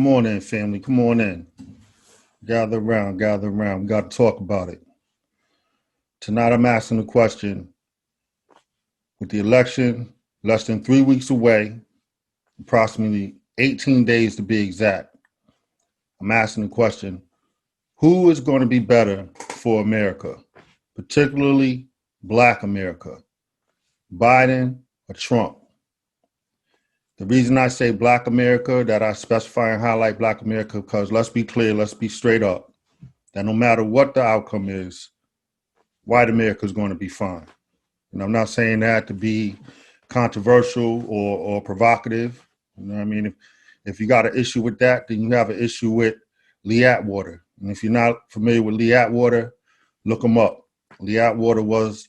Come on in, family. Come on in. Gather around, gather around. We got to talk about it. Tonight I'm asking the question, with the election less than 3 weeks away, approximately 18 days to be exact, I'm asking the question, who is going to be better for America, particularly Black America, Biden or Trump? The reason I say Black America, that I specify and highlight Black America, because let's be clear, let's be straight up, that no matter what the outcome is, white America is going to be fine. And I'm not saying that to be controversial or provocative. You know what I mean? If you got an issue with that, then you have an issue with Lee Atwater. And if you're not familiar with Lee Atwater, look him up. Lee Atwater was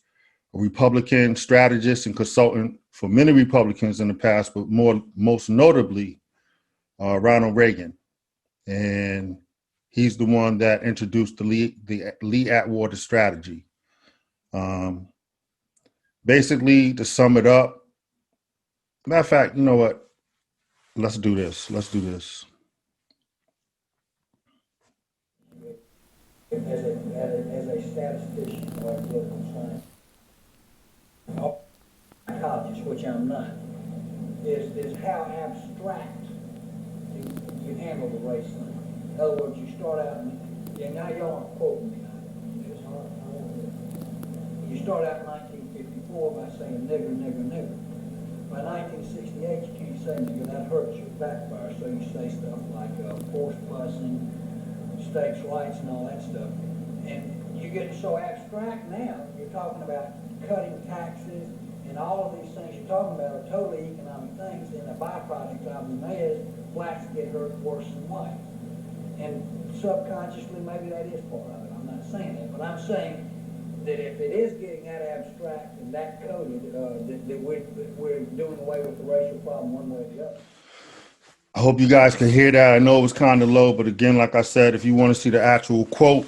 a Republican strategist and consultant for many Republicans in the past, but most notably Ronald Reagan. And he's the one that introduced the Lee Atwater strategy. Basically, to sum it up, matter of fact, you know what? Let's do this. Let's do this. As a statistician or a political science, psychologist, which I'm not, is how abstract you handle the race thing. In other words, you start out, and now y'all aren't quoting me. You start out in 1954 by saying nigger, nigger, nigger. By 1968, you can't say nigger, that hurts your backfire, so you say stuff like forced busing, states' rights, and all that stuff. And you're getting so abstract now, you're talking about cutting taxes, and all of these things you're talking about are totally economic things, and the byproduct of them is blacks get hurt worse than whites. And subconsciously, maybe that is part of it. I'm not saying that, but I'm saying that if it is getting that abstract and that coded, that we're doing away with the racial problem one way or the other. I hope you guys can hear that. I know it was kind of low, but again, like I said, if you want to see the actual quote,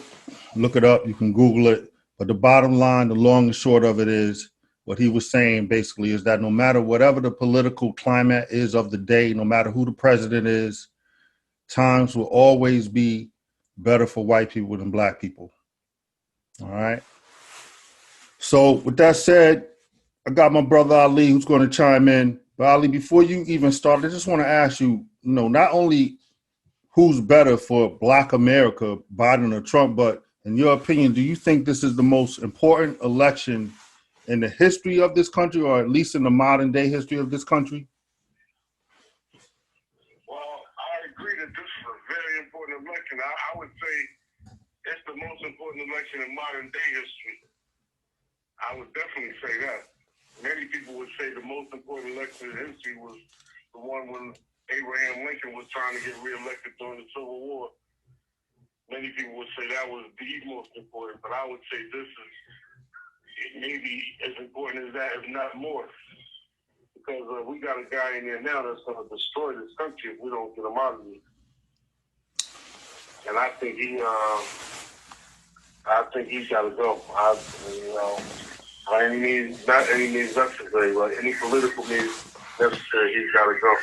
look it up. You can Google it. But the bottom line, the long and short of it is, what he was saying basically is that no matter whatever the political climate is of the day, no matter who the president is, times will always be better for white people than black people. All right. So with that said, I got my brother Ali who's going to chime in. But Ali, before you even start, I just want to ask you, not only who's better for Black America, Biden or Trump, but in your opinion, do you think this is the most important election in the history of this country, or at least in the modern day history of this country? Well, I agree that this is a very important election. I would say it's the most important election in modern day history. I would definitely say that. Many people would say the most important election in history was the one when Abraham Lincoln was trying to get reelected during the Civil War. Many people would say that was the most important, but I would say this is maybe as important as that, if not more. Because we got a guy in there now that's going to destroy this country if we don't get him out of here. And I think he's got to go. By any means, not any means necessary, but any political means necessary, he's got to go.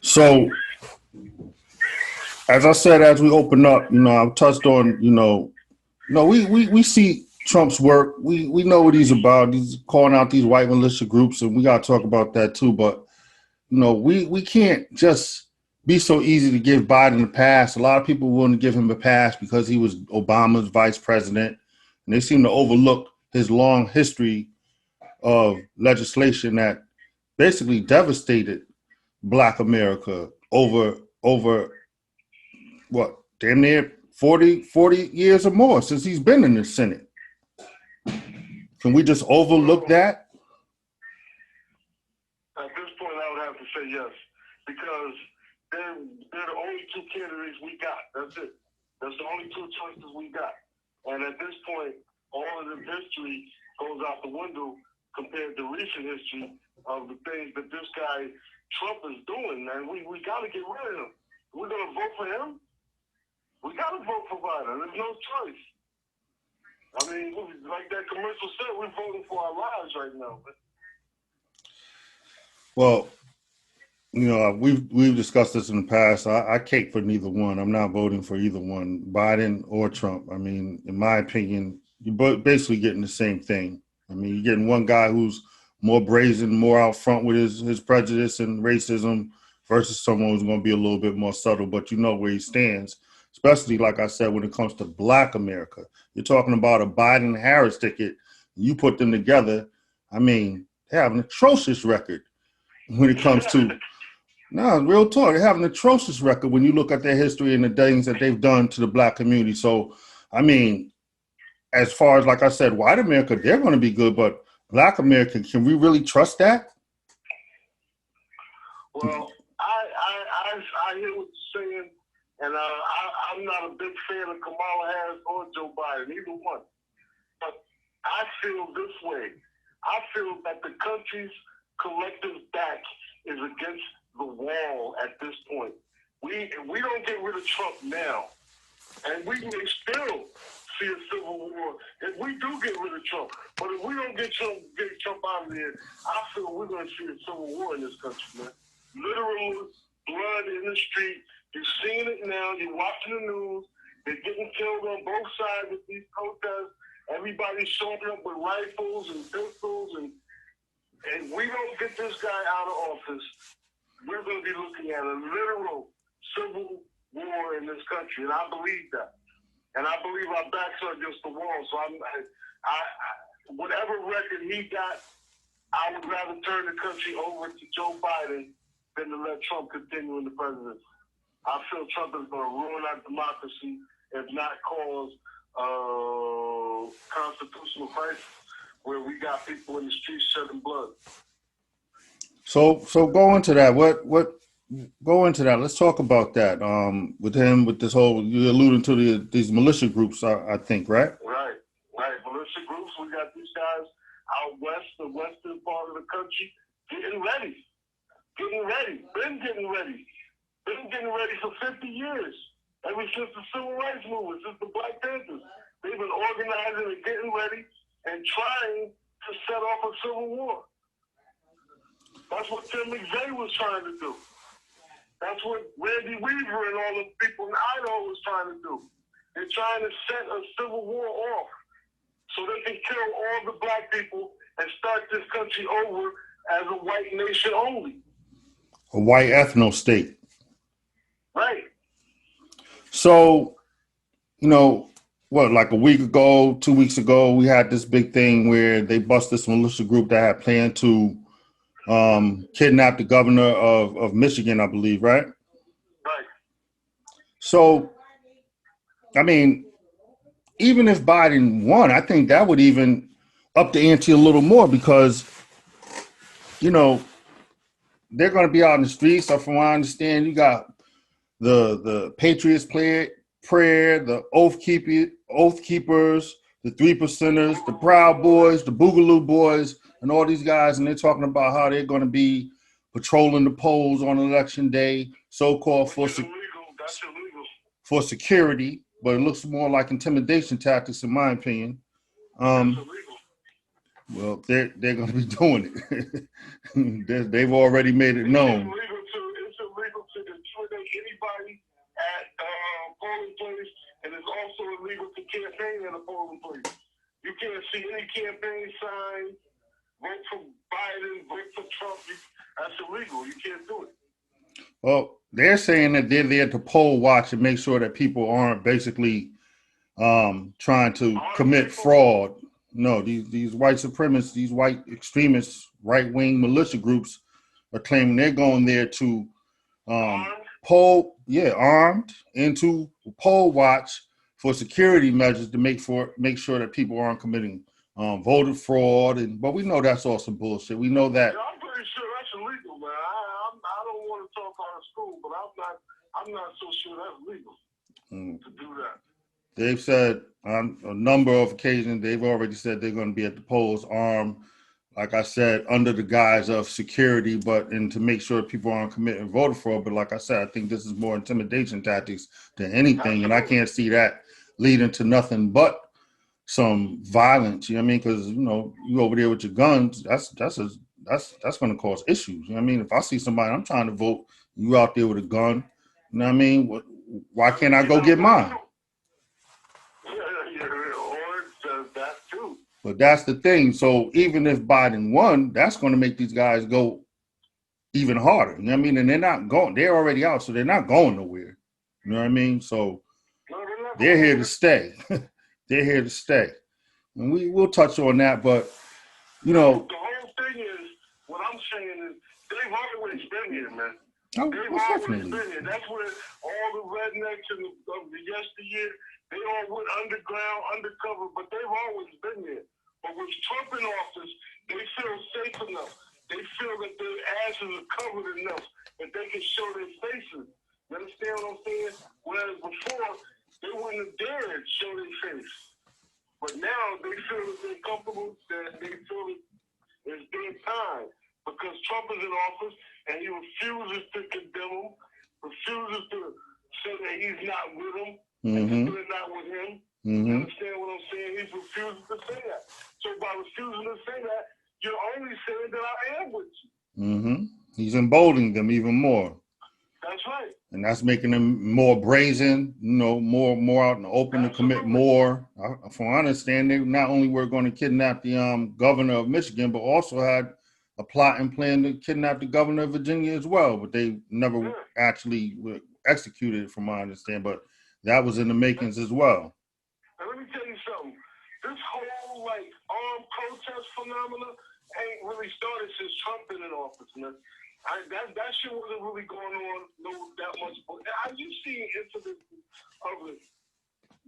So, as I said, as we open up, I've touched on, we see Trump's work. We know what he's about. He's calling out these white militia groups, and we got to talk about that too. But, we can't just be so easy to give Biden a pass. A lot of people wouldn't give him a pass because he was Obama's vice president. And they seem to overlook his long history of legislation that basically devastated Black America over what, damn near 40 years or more since he's been in the Senate. Can we just overlook that? At this point, I would have to say yes, because they're the only two candidates we got. That's it. That's the only two choices we got. And at this point, all of the history goes out the window compared to recent history of the things that this guy Trump is doing. And we got to get rid of him. We're going to vote for him. We got to vote for Biden. There's no choice. I mean, like that commercial said, we're voting for our lives right now. Well, we've discussed this in the past. I cape for neither one. I'm not voting for either one, Biden or Trump. I mean, in my opinion, you're basically getting the same thing. I mean, you're getting one guy who's more brazen, more out front with his prejudice and racism versus someone who's going to be a little bit more subtle, but you know where he stands. Especially, like I said, when it comes to Black America, you're talking about a Biden-Harris ticket. You put them together. I mean, they have an atrocious record when it comes to no, real talk. They have an atrocious record when you look at their history and the things that they've done to the Black community. So, I mean, as far as, like I said, white America, they're going to be good, but Black America, can we really trust that? Well, I hear what you're saying, and I'm not a big fan of Kamala Harris or Joe Biden, either one. But I feel this way. I feel that the country's collective back is against the wall at this point. If we don't get rid of Trump now, and we may still see a civil war if we do get rid of Trump. But if we don't get Trump out of there, I feel we're going to see a civil war in this country, man. Literal blood in the street. You're seeing it now. You're watching the news. They're getting killed on both sides of these protests. Everybody's showing up with rifles and pistols, and we don't get this guy out of office, we're going to be looking at a literal civil war in this country, and I believe that. And I believe our backs are against the wall. So whatever record he got, I would rather turn the country over to Joe Biden than to let Trump continue in the presidency. I feel Trump is going to ruin our democracy, if not cause constitutional crisis, where we got people in the streets shedding blood. So go into that. Go into that. Let's talk about that. With him, with this whole, you're alluding to these militia groups, I think, right? Right. Militia groups. We got these guys out west, the western part of the country, getting ready. Been getting ready for 50 years. Ever since the Civil Rights Movement, since the Black Panthers. They've been organizing and getting ready and trying to set off a civil war. That's what Tim McVeigh was trying to do. That's what Randy Weaver and all the people in Idaho was trying to do. They're trying to set a civil war off so they can kill all the Black people and start this country over as a white nation only. A white ethno state. Right. So, like a week ago, 2 weeks ago, we had this big thing where they bust this militia group that had planned to kidnap the governor of Michigan, I believe, right? Right. So, I mean, even if Biden won, I think that would even up the ante a little more because, they're going to be out in the streets. So from what I understand, you got the Patriots prayer, the Oath Keepers, the 3%ers, the Proud Boys, the Boogaloo Boys, and all these guys, and they're talking about how they're going to be patrolling the polls on election day, so-called for security, but it looks more like intimidation tactics, in my opinion. Well, they're going to be doing it. They've already made it known. It's illegal to intimidate anybody at polling place, and it's also illegal to campaign at a polling place. You can't see any campaign signs, vote for Biden, vote for Trump. That's illegal. You can't do it. Well, they're saying that they're there to poll watch and make sure that people aren't basically trying to commit fraud. No, these white supremacists, these white extremists, right-wing militia groups are claiming they're going there to armed, and to poll watch for security measures to make sure that people aren't committing voter fraud. But we know that's all some bullshit. We know that. Yeah, I'm pretty sure that's illegal, man. I don't want to talk out of school, but I'm not so sure that's legal to do that. They've said on a number of occasions, they've already said they're going to be at the polls armed, like I said, under the guise of security, and to make sure people aren't committing voter fraud. But like I said, I think this is more intimidation tactics than anything. And I can't see that leading to nothing but some violence. You know what I mean? Because, you over there with your guns, that's that's going to cause issues. You know what I mean? If I see somebody, I'm trying to vote, you out there with a gun, you know what I mean? Why can't I go get mine? Yeah, or does that too. But that's the thing. So even if Biden won, that's going to make these guys go even harder. You know what I mean? And they're not going. They're already out, so they're not going nowhere. You know what I mean? So No, they're here to stay. They're here to stay. And we'll touch on that, but you know, the whole thing is, what I'm saying is, they've always been here, man. oh, They've most always definitely. been here. That's where all the rednecks of the yesteryear, they all went underground, undercover, but they've always been here. But with Trump in office, they feel safe enough. They feel that their asses are covered enough that they can show their faces. You understand what I'm saying? Whereas before, they wouldn't have dared show their face. But now they feel that they're comfortable, that they feel it's their time. Because Trump is in office and he refuses to condemn them, refuses to say that he's not with them, and they're not with him. You understand what I'm saying? He's refusing to say that. So by refusing to say that, you're only saying that I am with you. He's emboldening them even more. That's right. And that's making them more brazen, you know, more out in the open to commit more. From what I understand, they not only were going to kidnap the governor of Michigan, but also had a plot and plan to kidnap the governor of Virginia as well. But they never actually executed it, from my understanding. But that was in the makings as well. And let me tell you something. This whole armed protest phenomena ain't really started since Trump been in office, man. That shit wasn't really going on that much. You've seen incidents of it,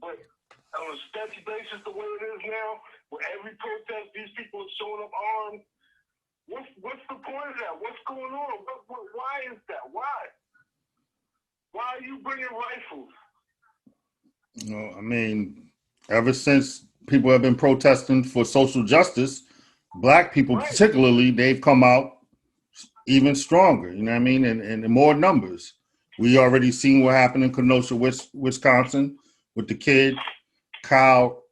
but on a steady basis, the way it is now, where every protest, these people are showing up armed. What's the point of that? What's going on? Why is that? Why? Why are you bringing rifles? You know, I mean, ever since people have been protesting for social justice, black people particularly, they've come out even stronger, you know what I mean, and in more numbers. We already seen what happened in Kenosha, Wisconsin, with the kid, Kyle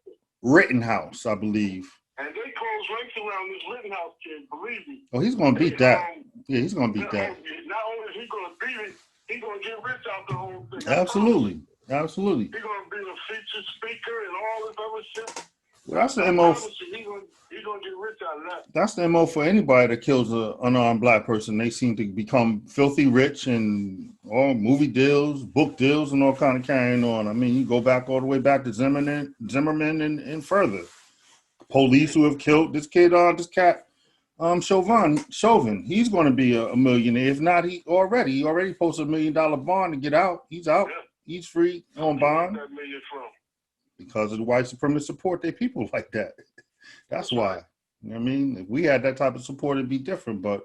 Rittenhouse, I believe. And they close ranks around this Rittenhouse kid, believe me. Oh, he's going to beat that. Yeah, he's going to beat that. Not only is he going to beat it, he's going to get rich out the whole thing. Absolutely. Absolutely. He's going to be a featured speaker and all this other shit. Well, that's the MO. He's going to get rich out of that. That's the MO for anybody that kills an unarmed black person. They seem to become filthy rich and all movie deals, book deals, and all kind of carrying on. I mean, you go back all the way back to Zimmerman and further. Police who have killed this kid, this cat, Chauvin. He's going to be a millionaire. If not, he already posted $1 million bond to get out. He's out. Yeah. He's free on bond. Where's that million from? Because of the white supremacists support their people like that. That's why. You know what I mean? If we had that type of support, it'd be different, but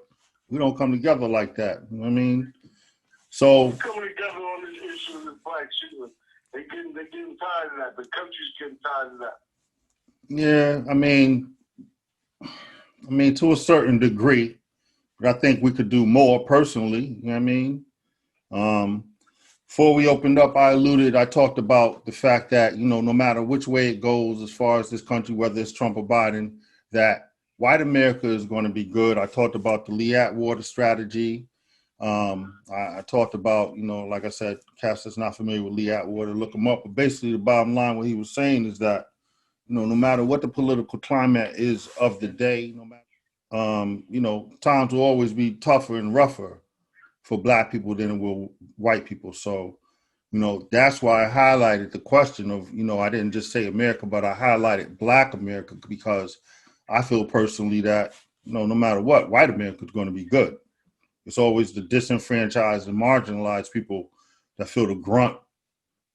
we don't come together like that. You know what I mean? So we're coming together on this issue of this black shooting. They're getting tired of that. The country's getting tired of that. Yeah, I mean, to a certain degree, but I think we could do more personally. You know what I mean? Before we opened up, I talked about the fact that, you know, no matter which way it goes as far as this country, whether it's Trump or Biden, that white America is going to be good. I talked about the Lee Atwater strategy. I talked about, you know, like I said, Cass that's not familiar with Lee Atwater, look him up. But basically the bottom line, what he was saying is that, you know, no matter what the political climate is of the day, no matter, you know, times will always be tougher and rougher for black people than it will white people. So, you know, that's why I highlighted the question of, you know, I didn't just say America, but I highlighted black America because I feel personally that, you know, no matter what, white America is going to be good. It's always the disenfranchised and marginalized people that feel the grunt.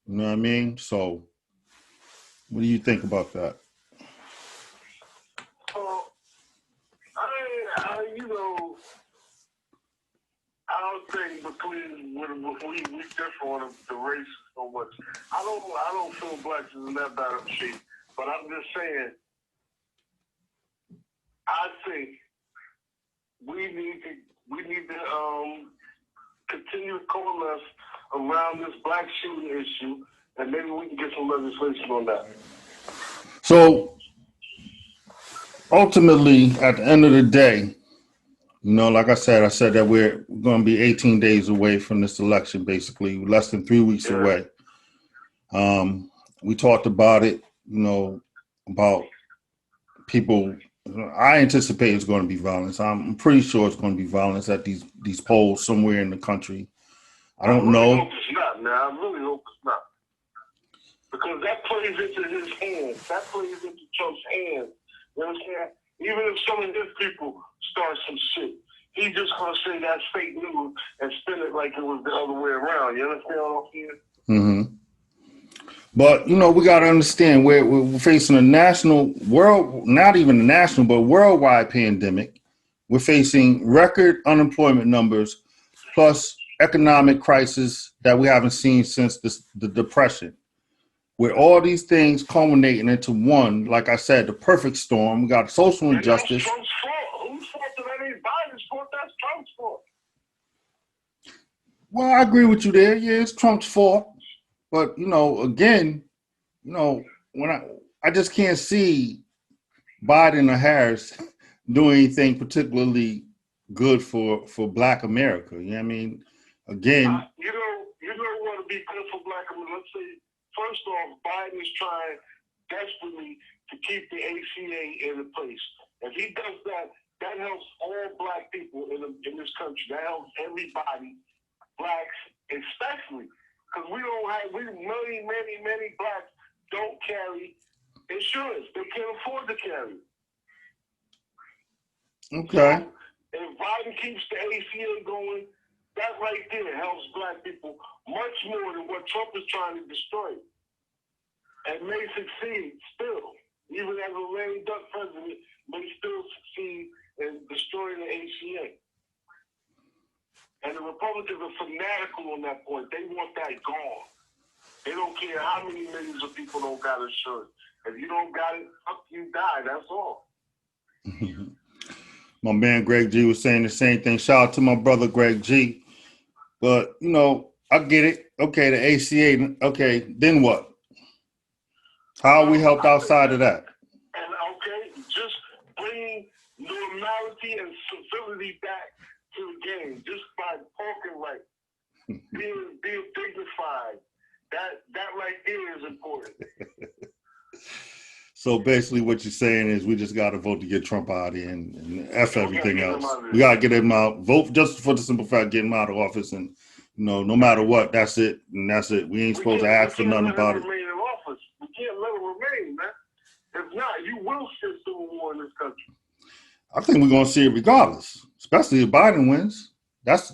You know what I mean? So what do you think about that? I don't think we differ on the race so much. I don't feel blacks is in that bad of shape, but I'm just saying. I think we need to continue to coalesce around this black shooting issue, and maybe we can get some legislation on that. So ultimately, at the end of the day, You know, like I said that we're going to be 18 days away from this election, basically, less than 3 weeks Yeah. away. We talked about it, you know, about people. I anticipate it's going to be violence. I'm pretty sure it's going to be violence at these polls somewhere in the country. I don't really know. hope it's not, man. I really hope it's not. Because that plays into his hands. That plays into Trump's hands. You know what I'm saying? Even if some of his people start some shit, he's just going to say that's fake news and spin it like it was the other way around. You understand what I'm saying? Mm-hmm. But, you know, we got to understand we're facing a national, not even a national, but worldwide pandemic. We're facing record unemployment numbers plus economic crisis that we haven't seen since the Depression. With all these things culminating into one, like I said, the perfect storm. We got social injustice. And that's Trump's fault. Whose fault that ain't Biden's fault? That's Trump's fault. Well, I agree with you there. Yeah, it's Trump's fault. But, you know, again, you know, when I just can't see Biden or Harris doing anything particularly good for Black America. You know what I mean? Again, you know what would be good for Black America? Let's say, first off, Biden is trying desperately to keep the ACA in place. If he does that, that helps all Black people in this country. That helps everybody, Blacks especially, because many Blacks don't carry insurance. They can't afford to carry. okay. So if Biden keeps the ACA going, that right there helps Black people much more than what Trump is trying to destroy. And may succeed still. Even as a lame duck president, may still succeed in destroying the ACA. And the Republicans are fanatical on that point. They want that gone. They don't care how many millions of people don't got insurance. If you don't got it, fuck you, die. That's all. My man Greg G was saying the same thing. Shout out to my brother Greg G. But, you know, I get it. Okay, the ACA. Okay, then what? How are we helped outside of that? And okay, just bring normality and civility back to the game, just by talking right, being dignified. That right there is important. So basically what you're saying is we just got to vote to get Trump out of here and F everything else. We got to get him out. Vote just for the simple fact get him out of office. And, you know, no matter what, that's it. And that's it. We ain't supposed to ask for nothing about it. Remain in office. We can't let him remain, man. If not, you will see civil war in this country. I think we're going to see it regardless, especially if Biden wins. That's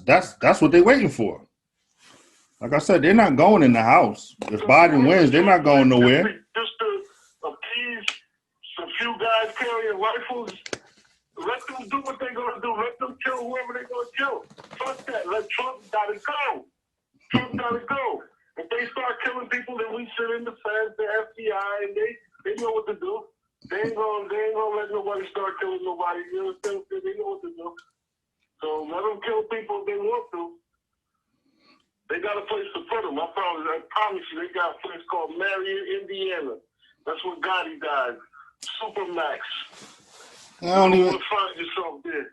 what they're waiting for. Like I said, they're not going in the House. If Biden wins, they're not going nowhere. Just to appease some few guys carrying rifles, let them do what they're going to do. Let them kill whoever they're going to kill. Fuck that. Let Trump gotta go. Trump gotta go. If they start killing people, then we sit in the feds, the FBI, and they know what to do. They ain't gonna let nobody start killing nobody. You understand? They know what to do. So let them kill people if they want to. They got a place to put them. I promise you, they got a place called Marion, Indiana. That's where Gotti died. Supermax. I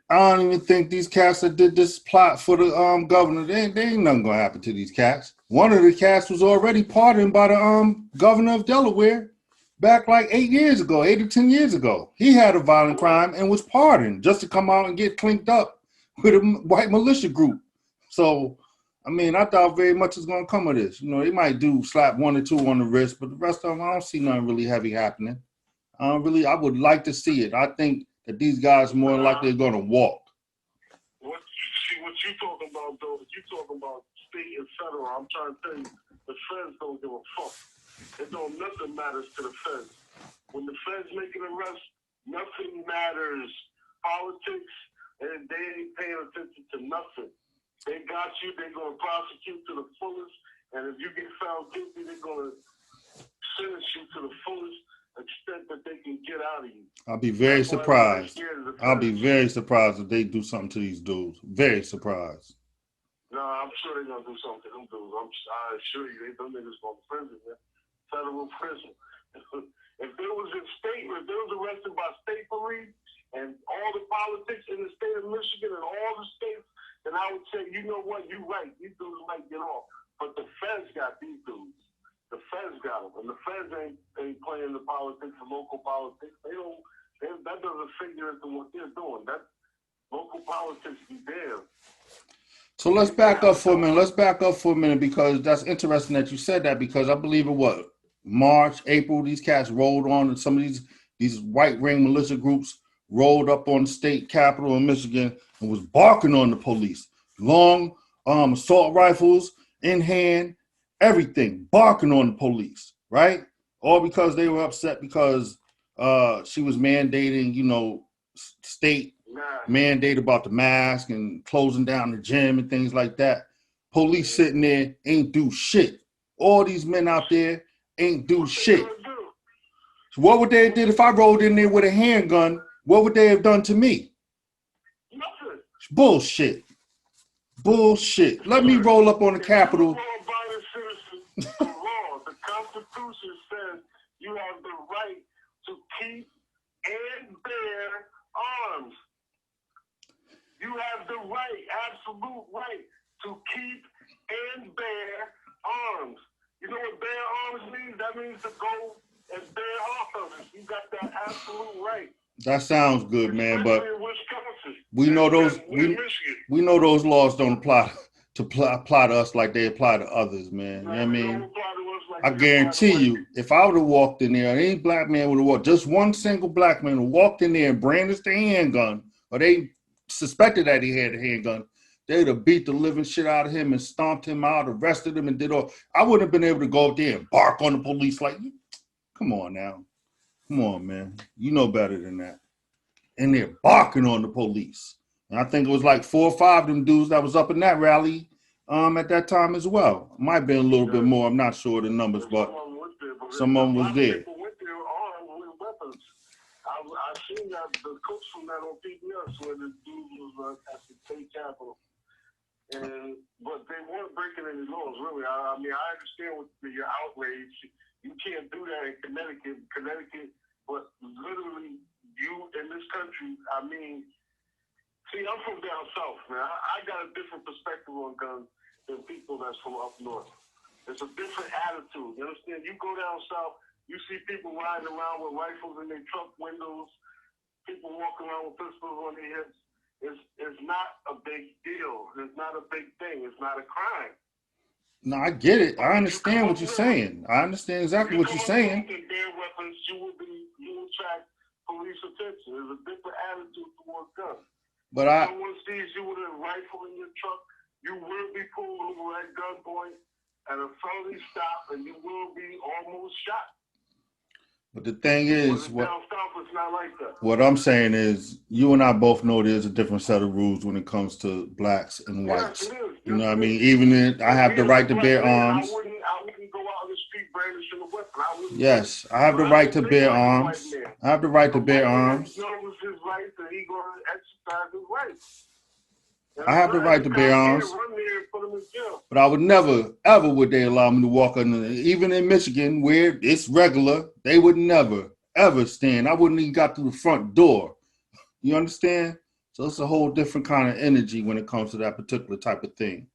don't even think these cats that did this plot for the governor, they ain't nothing gonna happen to these cats. One of the cats was already pardoned by the governor of Delaware back like 8 or 10 years ago. He had a violent crime and was pardoned just to come out and get clinked up with a white militia group. So, I mean, I thought very much is going to come of this. You know, they might slap one or two on the wrist, but the rest of them, I don't see nothing really heavy happening. I would like to see it. I think that these guys more likely are going to walk. What you talking about, though, you talking about state and federal. I'm trying to tell you, the feds don't give a fuck. Nothing matters to the feds. When the feds make an arrest, nothing matters. Politics, and they ain't paying attention to nothing. They got you, they're going to prosecute to the fullest, and if you get found guilty, they're going to sentence you to the fullest extent that they can get out of you. I'll be very surprised. I'll be very surprised if they do something to these dudes. Very surprised. No, I'm sure they're going to do something to them dudes. I assure you, them niggas going to prison, man. Federal prison. If they was arrested by state police, and all the politics in the state of Michigan and all the states, then I would say, you know what, you're right. These dudes might get off. But the feds got these dudes. The feds got them. And the feds ain't playing the politics, the local politics. That doesn't figure into what they're doing. That local politics be damned. So let's back up for a minute. Because that's interesting that you said that, because I believe in what, March, April, these cats rolled on, and some of these white ring militia groups rolled up on the state capitol in Michigan and was barking on the police. Long assault rifles in hand, everything, barking on the police, right? All because they were upset because she was mandating, state mandate about the mask and closing down the gym and things like that. Police sitting there ain't do shit. All these men out there ain't do shit. So what would they have did if I rolled in there with a handgun? What would they have done to me? Nothing. Bullshit. Bullshit. Let me roll up on the Capitol. The law, the Constitution says you have the right to keep and bear arms. You have the right, absolute right, to keep and bear arms. You know what bear arms means? That means to go and bear arms. You got that absolute right. That sounds good, man, but in Wisconsin. we know those laws don't apply to us like they apply to others, man. You know what I mean? I guarantee you, if I would have walked in there, any black man would have walked, just one single black man who walked in there and brandished a handgun, or they suspected that he had a handgun, they'd have beat the living shit out of him and stomped him out, arrested him, and did all. I wouldn't have been able to go up there and bark on the police like, come on now. Come on, man. You know better than that. And they're barking on the police. And I think it was like 4 or 5 of them dudes that was up in that rally at that time as well. Might have been a little bit more. I'm not sure of the numbers, but some of them was there. People went there armed with weapons. I seen that the coach from that on PBS where the dude was at the state capitol. But they weren't breaking any laws, really. I mean, I understand what your outrage. You can't do that in Connecticut, but literally, you in this country, I mean, see, I'm from down south, man. I got a different perspective on guns than people that's from up north. It's a different attitude. You understand? You go down south, you see people riding around with rifles in their truck windows, people walking around with pistols on their hips. It's not a big deal. It's not a big thing. It's not a crime. No, I get it. I understand what you're saying. I understand exactly what you're saying. If you bear weapons, you will attract police attention. There's a different attitude towards guns. But if someone sees you with a rifle in your truck, you will be pulled over at gunpoint at a felony stop, and you will be almost shot. But the thing is, down south, it's not like that. What I'm saying is, you and I both know there's a different set of rules when it comes to blacks and whites. Yes, it is. You know what I mean? Even if I have the right to bear arms. I wouldn't go out on the street brandishing a weapon. Yes, I have the right to bear arms. I have the right to bear arms. He knows his rights, and he's going to exercise his rights. I have the right to bear arms, but I would never, ever would they allow me to walk on, even in Michigan where it's regular, they would never, ever stand. I wouldn't even got through the front door. You understand? So it's a whole different kind of energy when it comes to that particular type of thing.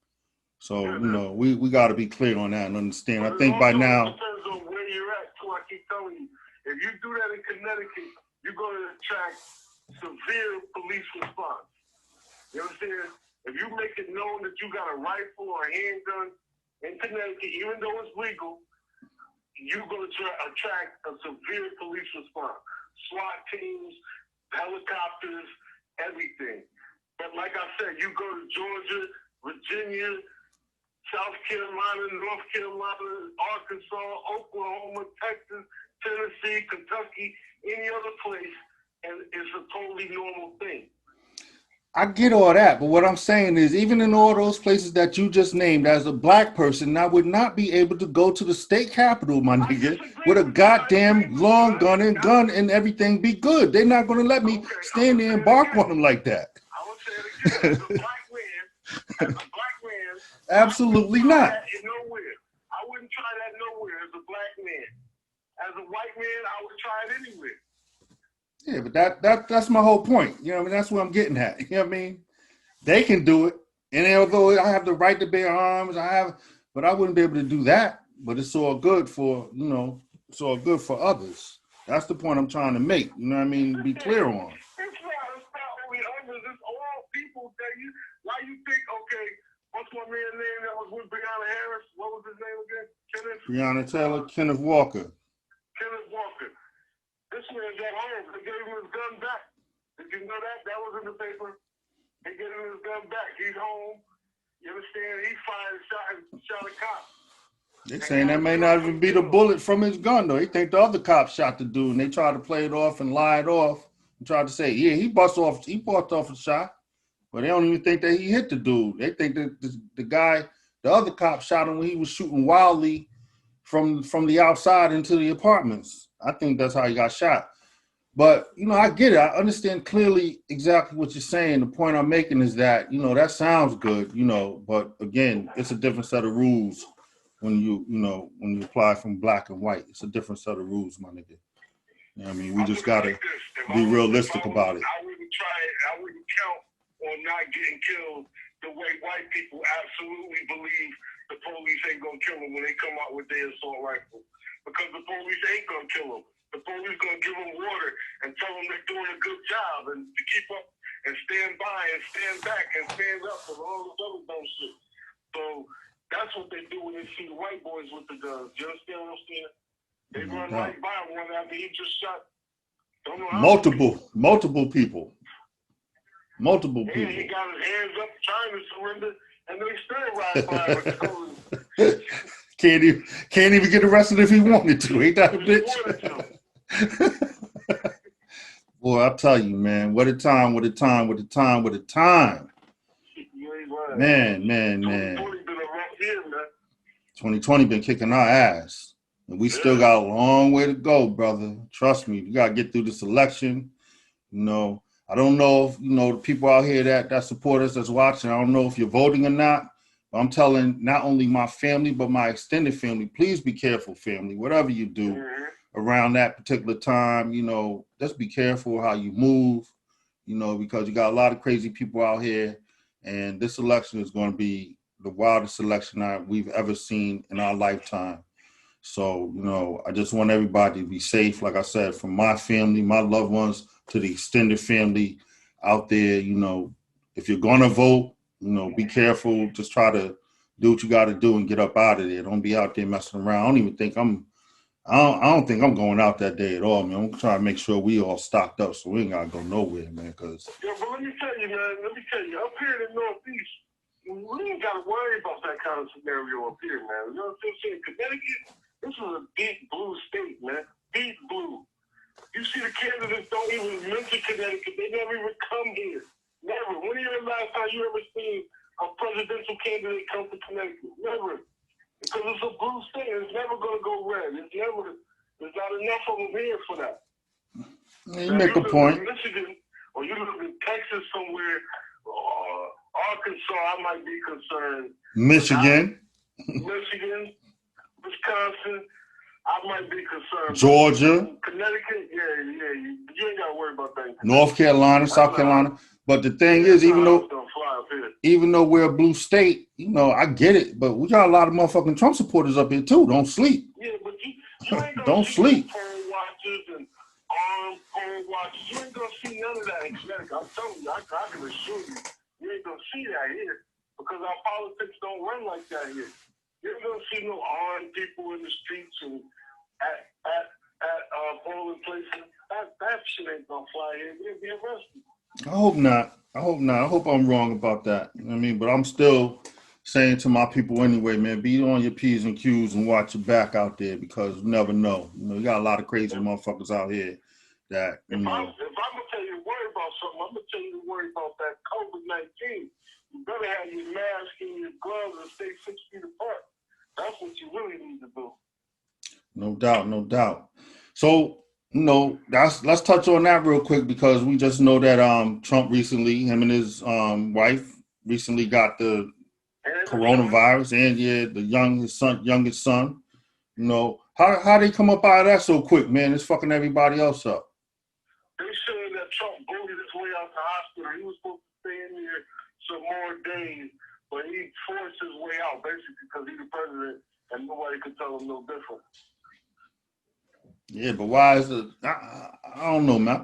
So, we got to be clear on that and understand. I think by now. It depends on where you're at, too. I keep telling you, if you do that in Connecticut, you're going to attract severe police response. You understand? If you make it known that you got a rifle or a handgun in Connecticut, even though it's legal, you're going to attract a severe police response. SWAT teams, helicopters, everything. But like I said, you go to Georgia, Virginia, South Carolina, North Carolina, Arkansas, Oklahoma, Texas, Tennessee, Kentucky, any other place, and it's a totally normal thing. I get all that, but what I'm saying is, even in all those places that you just named, as a black person, I would not be able to go to the state capitol, my nigga, with a goddamn long gun and everything be good. They're not going to let me stand there and bark on them like that. I would say it again, as a black man, absolutely not. Nowhere. I wouldn't try that nowhere as a black man. As a white man, I would try it anywhere. Yeah, but that's my whole point. You know what I mean? That's what I'm getting at. You know what I mean? They can do it. And although I have the right to bear arms, but I wouldn't be able to do that. But it's all good for, it's all good for others. That's the point I'm trying to make. You know what I mean? Be clear on. It's not only others, it's all people that why you think, okay, what's my man's name that was with Breonna Harris? What was his name again? Breonna Taylor, Kenneth Walker. Kenneth Walker. This man got home. They gave him his gun back. Did you know that? That was in the paper. They gave him his gun back. He's home. You understand? He fired and shot a cop. They're saying that may not even be the bullet from his gun, though. They think the other cop shot the dude, and they try to play it off and lie it off and try to say, yeah, he bust off a shot. But they don't even think that he hit the dude. They think that the other cop shot him when he was shooting wildly from the outside into the apartments. I think that's how he got shot. But, I get it. I understand clearly exactly what you're saying. The point I'm making is that, that sounds good, but again, it's a different set of rules when you apply from black and white. It's a different set of rules, my nigga. You know what I mean? We just got to be realistic about it. I wouldn't count on not getting killed the way white people absolutely believe the police ain't going to kill them when they come out with their assault rifle. Because the police ain't going to kill them. The police going to give them water and tell them they're doing a good job and to keep up and stand by and stand back and stand up and all this other dumb shit. So that's what they do when they see the white boys with the guns. You understand what I'm saying? They run right by one after he just shot. Don't know how multiple people. And he got his hands up trying to surrender, and they still ride by him. Can't even get arrested if he wanted to. Ain't that a bitch? Boy, I'll tell you, man. What a time. Man. 2020 been kicking our ass. And we still got a long way to go, brother. Trust me. We got to get through this election. I don't know if, the people out here that support us, that's watching, I don't know if you're voting or not. But I'm telling not only my family, but my extended family, please be careful, family. Whatever you do around that particular time, just be careful how you move, because you got a lot of crazy people out here. And this election is going to be the wildest election we've ever seen in our lifetime. So, I just want everybody to be safe. Like I said, from my family, my loved ones, to the extended family out there, if you're going to vote, be careful. Just try to do what you got to do and get up out of there. Don't be out there messing around. I don't think I'm going out that day at all, man. I'm trying to make sure we all stocked up so we ain't got to go nowhere, man. Yeah, but let me tell you, up here in the Northeast, we ain't got to worry about that kind of scenario up here, man. You know what I'm saying? Connecticut, this is a deep blue state, man. Deep blue. You see the candidates don't even mention Connecticut. They never even come here. Never. When is the last time you ever seen a presidential candidate come to Connecticut? Never. Because it's a blue state. It's never going to go red. There's not enough of them here for that. You make a point. In Michigan, or you live in Texas somewhere, or Arkansas, I might be concerned. Michigan, Wisconsin, I might be concerned. Georgia, Connecticut, yeah, you ain't got to worry about that. North Carolina, South Carolina. But the thing is, even though we're a blue state, I get it. But we got a lot of motherfucking Trump supporters up here too. Don't sleep. Yeah, but you ain't gonna don't sleep. Poll watchers and armed poll watchers. You ain't gonna see none of that in Connecticut. I'm telling you, I can assure you ain't gonna see that here because our politics don't run like that here. You ain't gonna see no armed people in the streets and at polling places. That shit ain't gonna fly here. They'll be arrested. I hope not. I hope I'm wrong about that. You know what I mean? But I'm still saying to my people anyway, man, be on your P's and Q's and watch your back out there because you never know. You got a lot of crazy motherfuckers out here that, If I'm going to tell you to worry about something, I'm going to tell you to worry about that COVID-19. You better have your mask and your gloves and stay 6 feet apart. That's what you really need to do. No doubt. So, let's touch on that real quick because we just know that Trump recently, him and his wife recently got the coronavirus, and the youngest son. How they come up out of that so quick, man? It's fucking everybody else up. they saying that Trump voted his way out the hospital. He was supposed to stay in there some more days, but he forced his way out basically because he's the president and nobody could tell him no different. Yeah, but why is it? I don't know, man. I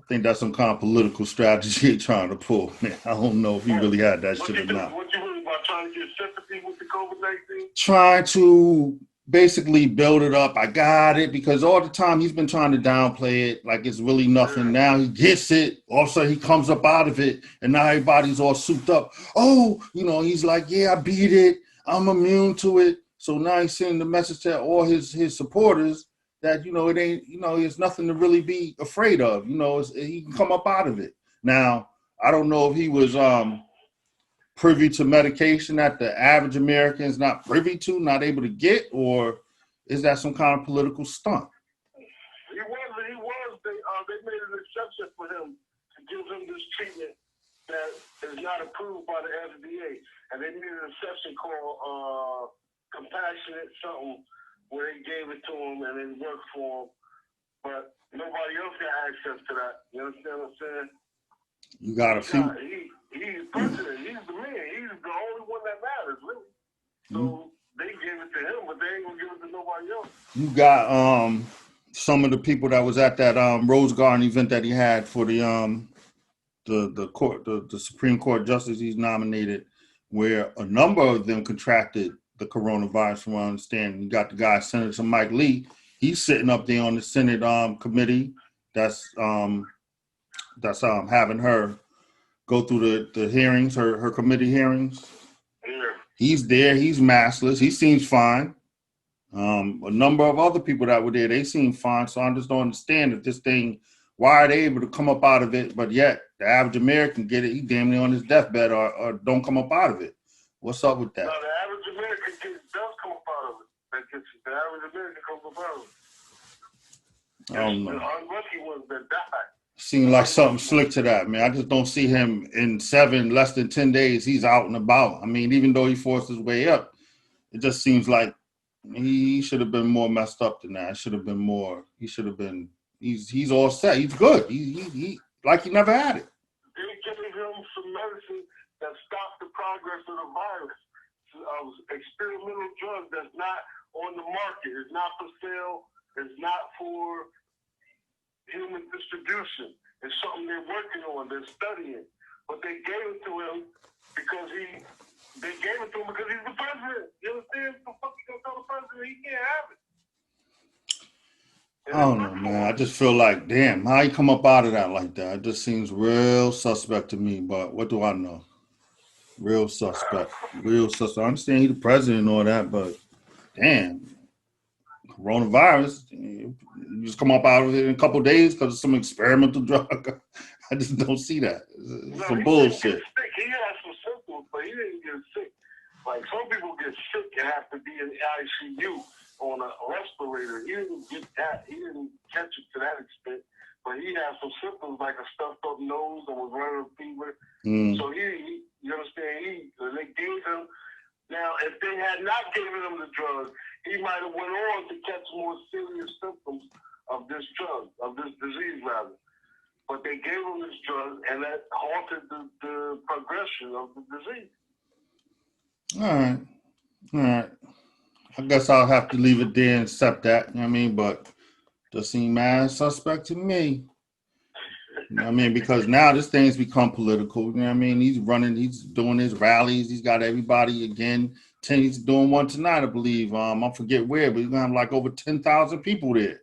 think that's some kind of political strategy he trying to pull, man. I don't know if he really had that shit or not. What you really about trying to get sympathy with the COVID-19? Trying to basically build it up. I got it because all the time he's been trying to downplay it like it's really nothing. Now he gets it. Also, he comes up out of it, and now everybody's all souped up. Oh, he's like, yeah, I beat it. I'm immune to it. So now he's sending the message to all his supporters that it ain't, it's nothing to really be afraid of. He can come up out of it. Now, I don't know if he was privy to medication that the average American is not privy to, not able to get, or is that some kind of political stunt? He was. They made an exception for him to give him this treatment that is not approved by the FDA, and they made an exception called compassionate something, where they gave it to him and it worked for him, but nobody else got access to that. You understand what I'm saying? You got a few. He's president. He's the man. He's the only one that matters, really. So they gave it to him, but they ain't gonna give it to nobody else. You got some of the people that was at that Rose Garden event that he had for the court, the Supreme Court justice he's nominated, where a number of them contracted the coronavirus, from what I understand. You got the guy, Senator Mike Lee. He's sitting up there on the Senate committee that's having her go through the hearings, her committee hearings. Yeah. He's there. He's maskless. He seems fine. A number of other people that were there, they seem fine. So I just don't understand if this thing, why are they able to come up out of it, but yet the average American get it, he damn near on his deathbed or don't come up out of it. What's up with that? No, the average American does come up out of it. The average American comes up out of it. I don't know. The unlucky ones that die. Seems like something slick to that, man. I just don't see him in less than 10 days. He's out and about. I mean, even though he forced his way up, it just seems like he should have been more messed up than that. It should have been more. He should have been. He's all set. He's good. He like he never had it. They gave him some medicine that stopped the progress of the virus. Experimental drug that's not on the market. It's not for sale. It's not for human distribution. It's something they're working on. They're studying. But they gave it to him because he's the president. You understand? The fuck you gonna tell the president he can't have it? I don't know, man. I just feel like, damn, how he come up out of that like that? It just seems real suspect to me, but what do I know? Real suspect. Real suspect. I understand he's the president and all that, but damn, coronavirus, you just come up out of it in a couple of days because of some experimental drug. I just don't see that. It's some bullshit. He had some symptoms, but he didn't get sick. Like some people get sick and have to be in the ICU on a respirator. He didn't get that. He didn't catch it to that extent. But he had some symptoms like a stuffed up nose and was running a fever. So he you understand, they gave him. Now, if they had not given him the drug, he might have went on to catch more serious symptoms of this drug, of this disease rather. But they gave him this drug, and that halted the progression of the disease. All right. I guess I'll have to leave it there and accept that. You know what I mean? But just seem mad suspect to me. You know what I mean? Because now this thing's become political. You know what I mean? He's doing his rallies. He's got everybody again. He's doing one tonight, I believe. I forget where, but he's going to have like over 10,000 people there.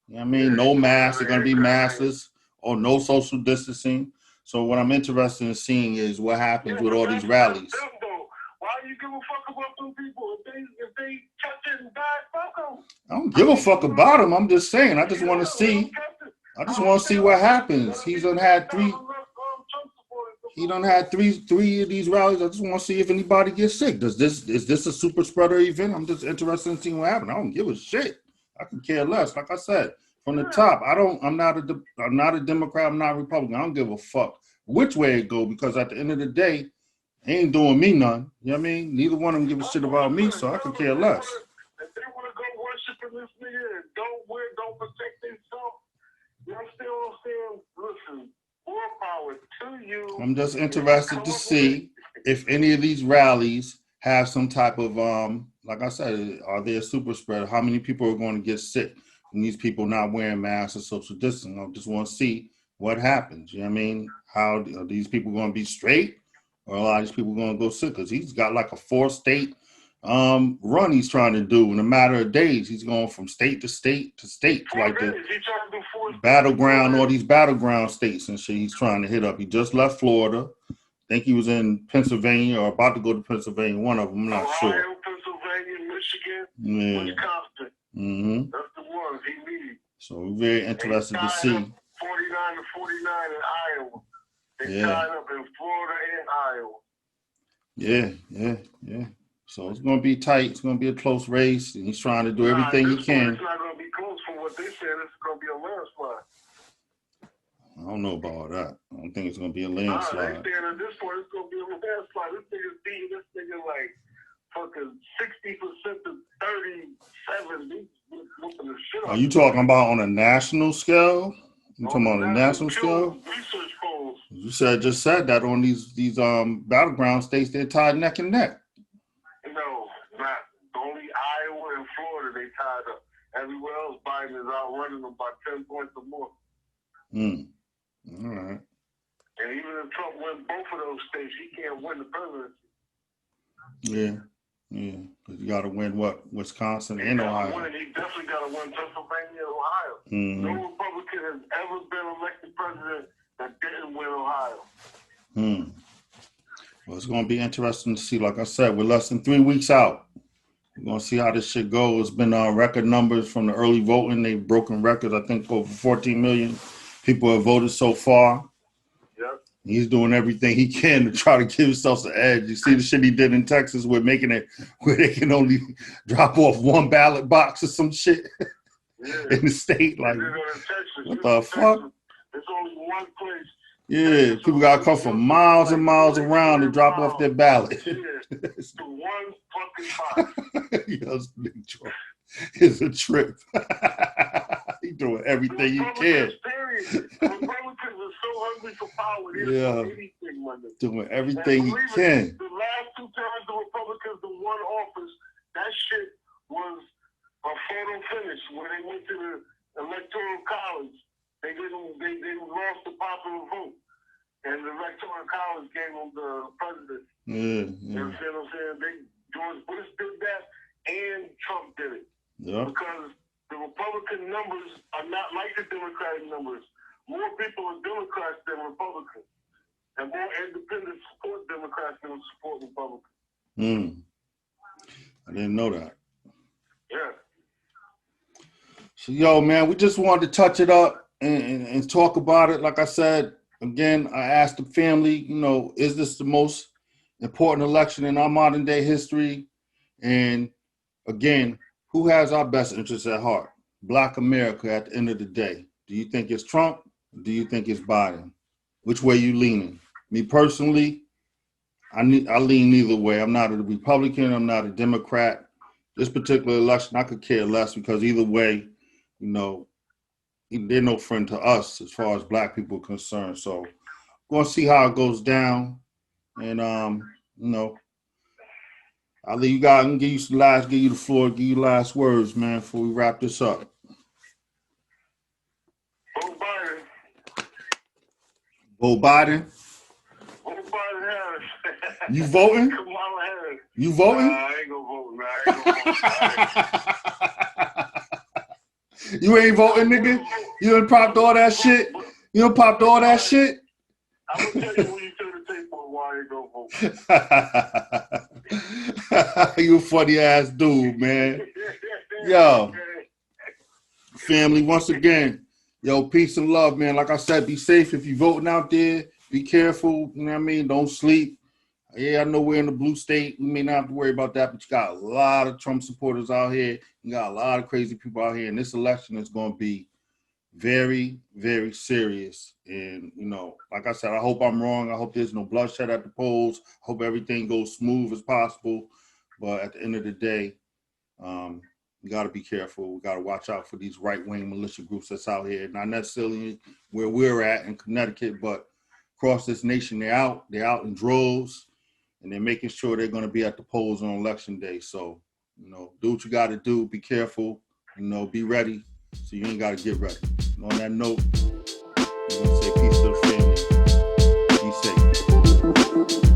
You know what I mean? No masks. They're going to be maskless or no social distancing. So what I'm interested in seeing is what happens with all these rallies. Why do you give a fuck about them people? If they catch it and die, fuck them. I don't give a fuck about them. I'm just saying. I just want to see. I just want to see what happens. He's done had three. He done had three of these rallies. I just want to see if anybody gets sick. Is this a super spreader event? I'm just interested in seeing what happens. I don't give a shit. I can care less. Like I said, from the top, I'm not a Democrat. I'm not a Republican. I don't give a fuck which way it go, because at the end of the day, they ain't doing me none. You know what I mean? Neither one of them give a shit about me, so I can care less. If they want to go worshiping this nigga and don't protect themselves, you understand what I'm I'm just interested to see if any of these rallies have some type of, like I said, are they a super spreader? How many people are going to get sick from these people not wearing masks or social distancing? I just want to see what happens. You know what I mean? How are these people going to be straight, or a lot of these people going to go sick? Because he's got like a 4-state run he's trying to do in a matter of days. He's going from state to state to state, to like the battleground, all these battleground states and shit he's trying to hit up. He just left Florida. I think he was in Pennsylvania or about to go to Pennsylvania. One of them, I'm not sure. Ohio, Pennsylvania, Michigan, Yeah. Wisconsin. Mm-hmm. That's the ones he needs. So we're very interested to see. 49 to 49 in Iowa. They tied up in Florida and Iowa. Yeah. So it's going to be tight. It's going to be a close race, and he's trying to do everything he can. It's not going to be close from what they said. It's going to be a landslide. I don't know about that. I don't think it's going to be a landslide. They said at this point it's going to be a landslide. This nigga's beating this nigga like fucking 60% to 37. The shit Are you talking about on a national scale? You talking about on a national scale? Research polls. You just said that on these battleground states, they're tied neck and neck. No, not only Iowa and Florida they tied up. Everywhere else, Biden is outrunning them by 10 points or more. All right. And even if Trump wins both of those states, he can't win the presidency. Yeah. Because you got to win what? Wisconsin and Ohio. He definitely got to win Pennsylvania and Ohio. Mm-hmm. No Republican has ever been elected president that didn't win Ohio. Well, it's going to be interesting to see. Like I said, we're less than 3 weeks out. We're going to see how this shit goes. It's been record numbers from the early voting. They've broken records. I think over 14 million people have voted so far. Yep. He's doing everything he can to try to give himself the edge. You see the shit he did in Texas with making it where they can only drop off one ballot box or some shit in the state. Like, what the fuck? There's only one place. Yeah, people got to come from miles and miles around to drop off their ballot. Yeah, it's the one fucking box. Yes, Big Trump. It's a trip. He's doing everything he can. Republicans are so hungry for power. They do anything, doing everything he can. The last 2 times the Republicans won office, that shit was a photo finish when they went to the electoral college. They lost the popular vote, and the electoral college gave them the presidency. You know what I'm saying? George Bush did that, and Trump did it. Yeah. Because the Republican numbers are not like the Democratic numbers. More people are Democrats than Republicans, and more independents support Democrats than support Republicans. I didn't know that. Yeah. So, yo, man, we just wanted to touch it up and talk about it. Like I said, again, I asked the family, is this the most important election in our modern day history? And again, who has our best interests at heart? Black America at the end of the day. Do you think it's Trump? Or do you think it's Biden? Which way you leaning? Me personally, I lean neither way. I'm not a Republican. I'm not a Democrat. This particular election, I could care less because either way, they're no friend to us as far as black people are concerned. So we're going to see how it goes down. And, I'll leave you guys and give you the floor, give you last words, man, before we wrap this up. Vote Biden. Vote Biden? Vote Biden Harris. You voting? Kamala Harris. You voting? I ain't gonna vote. You ain't voting, nigga? You done popped all that shit? You done popped all that shit? I'm gonna tell you when you turn the tape on why you ain't gonna vote. You a funny ass dude, man. Yo, family, once again, peace and love, man. Like I said, be safe if you voting out there. Be careful, you know what I mean? Don't sleep. Yeah, I know we're in the blue state. We may not have to worry about that, but you got a lot of Trump supporters out here. You got a lot of crazy people out here, and this election is going to be very, very serious. And, like I said, I hope I'm wrong. I hope there's no bloodshed at the polls. I hope everything goes smooth as possible. But at the end of the day, we got to be careful. We got to watch out for these right-wing militia groups that's out here, not necessarily where we're at in Connecticut, but across this nation, they're out in droves, and they're making sure they're going to be at the polls on election day. So, do what you got to do. Be careful, be ready. So you ain't got to get ready. And on that note, I'm going to say peace to the family. Be safe.